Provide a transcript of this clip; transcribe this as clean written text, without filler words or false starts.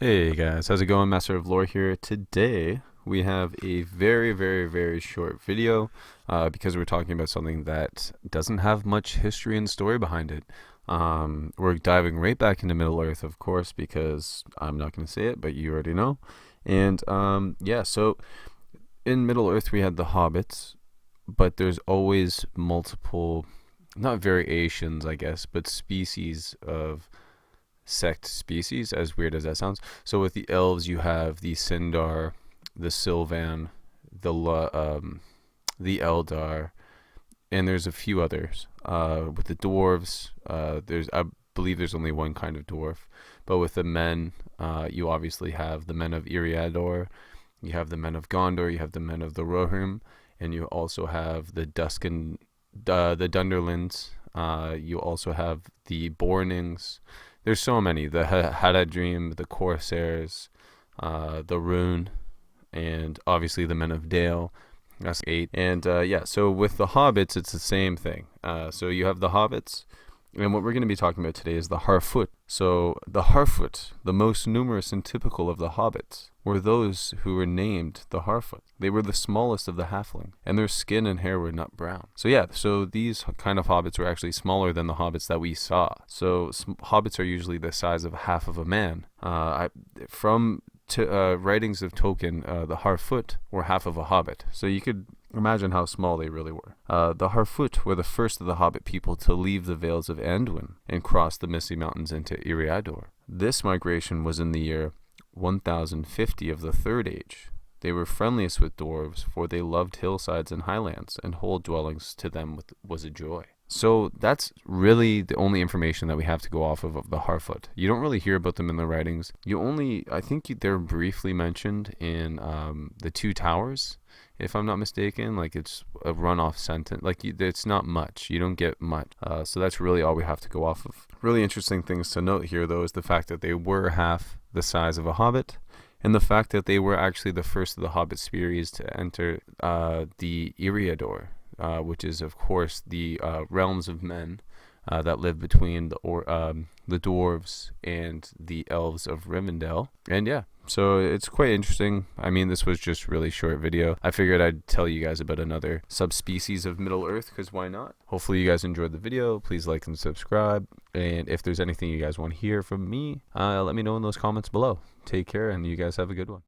Hey guys, how's it going? Master of Lore here. Today we have a very short video because we're talking about something that doesn't have much history and story behind it. We're diving right back into Middle Earth, of course, because I'm not going to say it, but you already know. And yeah, so in Middle Earth we had the hobbits, but there's always multiple, not variations, I guess, but species of sect species, as weird as that sounds. So with the elves, you have the Sindar, the Sylvan, the Eldar, and there's a few others. With the dwarves, I believe there's only one kind of dwarf. But with the men, you obviously have the men of Eriador, you have the men of Gondor, you have the men of the Rohirrim, and you also have the the Dunderlands. You also have the Bornings. There's so many. The Haradrim, the Corsairs, the Rune, and obviously the Men of Dale. That's 8. And yeah, so with the hobbits, it's the same thing. So you have the hobbits, and what we're going to be talking about today is the Harfoot. So the Harfoot, the most numerous and typical of the hobbits, were those who were named the Harfoot. They were the smallest of the halfling, and their skin and hair were nut brown. So yeah, so these kind of hobbits were actually smaller than the hobbits that we saw. So hobbits are usually the size of half of a man. From writings of Tolkien, the Harfoot were half of a hobbit. So you could imagine how small they really were. The Harfoot were the first of the hobbit people to leave the Vales of Anduin and cross the Misty Mountains into Eriador. This migration was in the year 1050 of the Third Age. They were friendliest with dwarves, for they loved hillsides and highlands, and whole dwellings to them was a joy. So that's really the only information that we have to go off of the Harfoot. You don't really hear about them in the writings. I think they're briefly mentioned in the Two Towers, if I'm not mistaken. Like, it's a runoff sentence. Like, it's not much. You don't get much. So that's really all we have to go off of. Really interesting things to note here, though, is the fact that they were half the size of a hobbit, and the fact that they were actually the first of the Hobbit series to enter the Eriador, which is, of course, the realms of men that live between the dwarves and the elves of Rivendell. And yeah, so it's quite interesting. I mean, this was just really short video. I figured I'd tell you guys about another subspecies of Middle Earth, because why not? Hopefully you guys enjoyed the video. Please like and subscribe. And if there's anything you guys want to hear from me, let me know in those comments below. Take care, and you guys have a good one.